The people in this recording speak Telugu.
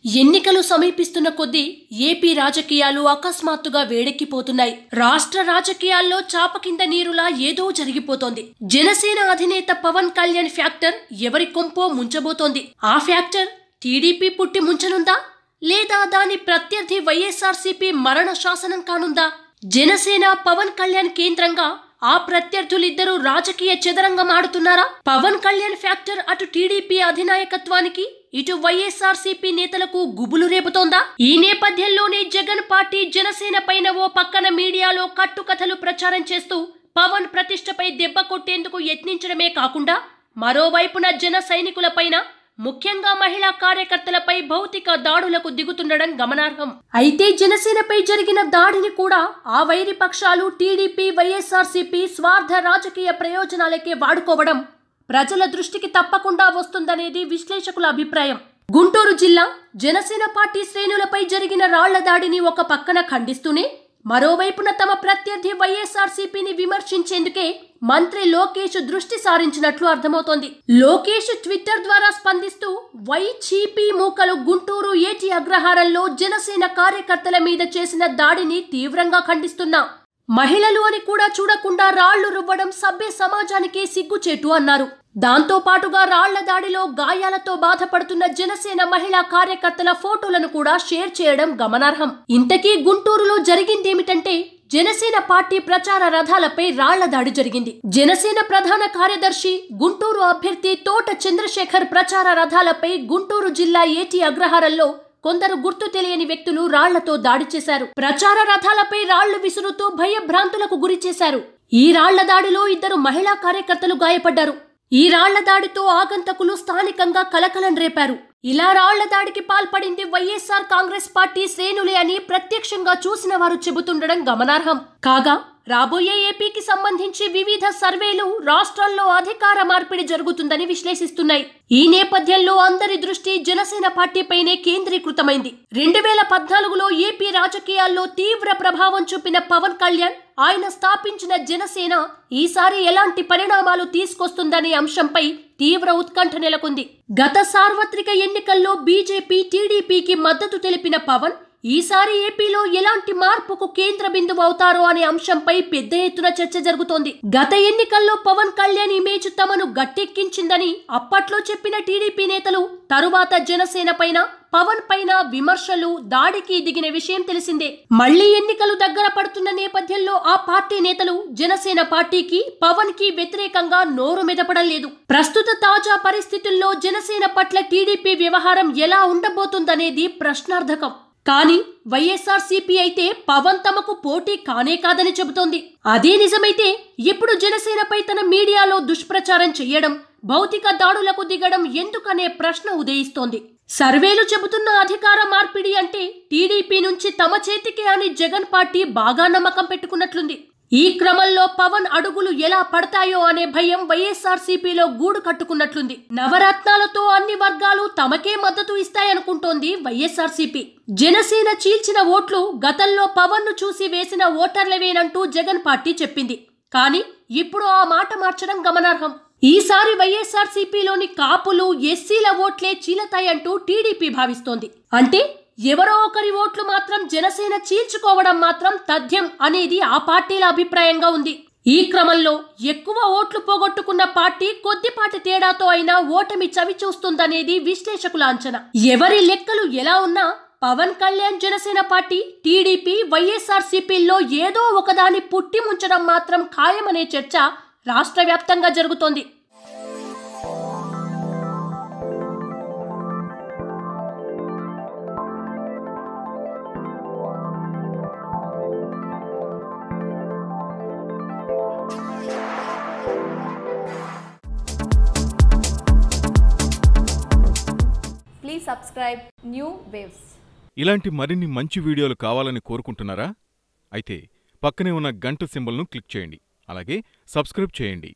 ఎన్నికలు సమీపిస్తున్న కొద్దీ ఏపీ రాజకీయాలు అకస్మాత్తుగా వేడెక్కిపోతున్నాయి. రాష్ట్ర రాజకీయాల్లో చాప కింద నీరులా ఏదో జరిగిపోతోంది. జనసేన అధినేత పవన్ కళ్యాణ్ ఫ్యాక్టర్ ఎవరి కొంపో ముంచబోతోంది. ఆ ఫ్యాక్టర్ టీడీపీ పుట్టి ముంచనుందా, లేదా దాని ప్రత్యర్థి వైఎస్ఆర్సీపీ మరణ శాసనం కానుందా? జనసేన పవన్ కళ్యాణ్ కేంద్రంగా ఆ ప్రత్యర్థులిద్దరూ రాజకీయ చదరంగం ఆడుతున్నారా? పవన్ కళ్యాణ్ ఫ్యాక్టర్ అటు టీడీపీ అధినాయకత్వానికి, ఇటు వైఎస్ఆర్సీపీ నేతలకు గుబులు రేపుతోందా? ఈ నేపథ్యంలోనే జగన్ పార్టీ జనసేన పైన ఓ పక్కన మీడియాలో కట్టుకథలు ప్రచారం చేస్తూ పవన్ ప్రతిష్టపై దెబ్బ కొట్టేందుకు యత్నించడమే కాకుండా, మరోవైపున జన సైనికులపైన, ముఖ్యంగా మహిళా కార్యకర్తలపై భౌతిక దాడులకు దిగుతుండడం గమనార్హం. అయితే జనసేనపై జరిగిన దాడిని కూడా ఆ వైరి పక్షాలు టీడీపీ, వైఎస్ఆర్సీపీ స్వార్థ రాజకీయ ప్రయోజనాలకే వాడుకోవడం ప్రజల దృష్టికి తప్పకుండా వస్తుందనేది విశ్లేషకుల అభిప్రాయం. గుంటూరు జిల్లా జనసేన పార్టీ శ్రేణులపై జరిగిన రాళ్ల దాడిని ఒక పక్కన ఖండిస్తూనే, మరోవైపున తమ ప్రత్యర్థి వైఎస్ఆర్సీపీని విమర్శించేందుకే మంత్రి లోకేష్ దృష్టి సారించినట్లు అర్థమవుతోంది. లోకేష్ ట్విట్టర్ ద్వారా స్పందిస్తూ వైసీపీ మూకలు గుంటూరు ఏటి అగ్రహారంలో జనసేన కార్యకర్తల మీద చేసిన దాడిని తీవ్రంగా ఖండిస్తున్నా, మహిళలు అని కూడా చూడకుండా రాళ్లు రువ్వడం సభ్య సమాజానికి సిగ్గుచేటు అన్నారు. దాంతో పాటుగా రాళ్ల దాడిలో గాయాలతో బాధపడుతున్న జనసేన మహిళా కార్యకర్తల ఫోటోలను కూడా షేర్ చేయడం గమనార్హం. ఇంతకీ గుంటూరులో జరిగిందేమిటంటే, జనసేన పార్టీ ప్రచార రథాలపై రాళ్ల దాడి జరిగింది. జనసేన ప్రధాన కార్యదర్శి, గుంటూరు అభ్యర్థి తోట చంద్రశేఖర్ ప్రచార రథాలపై గుంటూరు జిల్లా ఏటి అగ్రహారంలో కొందరు గుర్తు తెలియని వ్యక్తులు రాళ్లతో దాడి చేశారు. ప్రచార రథాలపై రాళ్లు విసురుతూ భయభ్రాంతులకు గురి చేశారు. ఈ రాళ్ల దాడిలో 2 మహిళా కార్యకర్తలు గాయపడ్డారు. ఈ రాళ్ల దాడితో ఆగంతకులు స్థానికంగా కలకలం రేపారు. ఇలా రాళ్ల దాడికి పాల్పడింది వైఎస్ఆర్ కాంగ్రెస్ పార్టీ శ్రేణులే అని ప్రత్యక్షంగా చూసిన వారు చెబుతుండడం గమనార్హం. కాగా రాబోయే ఏపీకి సంబంధించి వివిధ సర్వేలు రాష్ట్రంలో అధికార మార్పిడి జరుగుతుందని విశ్లేషిస్తున్నాయి. ఈ నేపథ్యంలో అందరి దృష్టి జనసేన పార్టీపైనే కేంద్రీకృతమైంది. 2014లో ఏపీ రాజకీయాల్లో తీవ్ర ప్రభావం చూపిన పవన్ కళ్యాణ్, ఆయన స్థాపించిన జనసేన ఈసారి ఎలాంటి పరిణామాలు తీసుకొస్తుందనే అంశంపై తీవ్ర ఉత్కంఠ నెలకొంది. గత సార్వత్రిక ఎన్నికల్లో బీజేపీ, టీడీపీకి మద్దతు తెలిపిన పవన్ ఈసారి ఏపీలో ఎలాంటి మార్పుకు కేంద్ర బిందువు అవుతారో అనే అంశంపై పెద్ద ఎత్తున చర్చ జరుగుతోంది. గత ఎన్నికల్లో పవన్ కళ్యాణ్ ఇమేజ్ తమను గట్టెక్కించిందని అప్పట్లో చెప్పిన టీడీపీ నేతలు తరువాత జనసేన పైన, పవన్ పైన విమర్శలు, దాడికి దిగిన విషయం తెలిసిందే. మళ్లీ ఎన్నికలు దగ్గర పడుతున్న నేపథ్యంలో ఆ పార్టీ నేతలు జనసేన పార్టీకి, పవన్ కి వ్యతిరేకంగా నోరు మెదపడం లేదు. ప్రస్తుత తాజా పరిస్థితుల్లో జనసేన పట్ల టీడీపీ వ్యవహారం ఎలా ఉండబోతుందనేది ప్రశ్నార్థకం. కానీ వైఎస్ఆర్సీపీ అయితే పవన్ తమకు పోటీ కానే కాదని చెబుతోంది. అదే నిజమైతే ఇప్పుడు జనసేనపై తన మీడియాలో దుష్ప్రచారం చెయ్యడం, భౌతిక దాడులకు దిగడం ఎందుకనే ప్రశ్న ఉదయిస్తోంది. సర్వేలు చెబుతున్న అధికార మార్పిడి అంటే టీడీపీ నుంచి తమ చేతికే అని జగన్ పార్టీ బాగా నమ్మకం పెట్టుకున్నట్లుంది. ఈ క్రమంలో పవన్ అడుగులు ఎలా పడతాయో అనే భయం వైఎస్ఆర్సీపీలో గూడు కట్టుకున్నట్లుంది. నవరత్నాలతో అన్ని వర్గాలు తమకే మద్దతు ఇస్తాయనుకుంటోంది వైఎస్ఆర్సీపీ. జనసేన చీల్చిన ఓట్లు గతంలో పవన్ ను చూసి వేసిన ఓటర్లవేనంటూ జగన్ పార్టీ చెప్పింది. కానీ ఇప్పుడు ఆ మాట మార్చడం గమనార్హం. ఈసారి వైఎస్ఆర్సీపీలోని కాపులు, ఎస్సీల ఓట్లే చీలతాయంటూ టీడీపీ భావిస్తోంది. అంటే ఎవరో ఒకరి ఓట్లు మాత్రం జనసేన చీల్చుకోవడం మాత్రం తథ్యం అనేది ఆ పార్టీల అభిప్రాయంగా ఉంది. ఈ క్రమంలో ఎక్కువ ఓట్లు పోగొట్టుకున్న పార్టీ కొద్దిపాటి తేడాతో అయినా ఓటమి చవి చూస్తుందనేది విశ్లేషకుల అంచనా. ఎవరి లెక్కలు ఎలా ఉన్నా పవన్ కళ్యాణ్ జనసేన పార్టీ, టీడీపీ, వైఎస్ఆర్సీపీల్లో ఏదో ఒకదాని పుట్టి ముంచడం మాత్రం ఖాయమనే చర్చ రాష్ట్ర వ్యాప్తంగా జరుగుతోంది. Please subscribe New Waves. ఇలాంటి మరిన్ని మంచి వీడియోలు కావాలని కోరుకుంటున్నారా? అయితే పక్కనే ఉన్న గంట సింబల్ను క్లిక్ చేయండి. అలాగే సబ్స్క్రైబ్ చేయండి.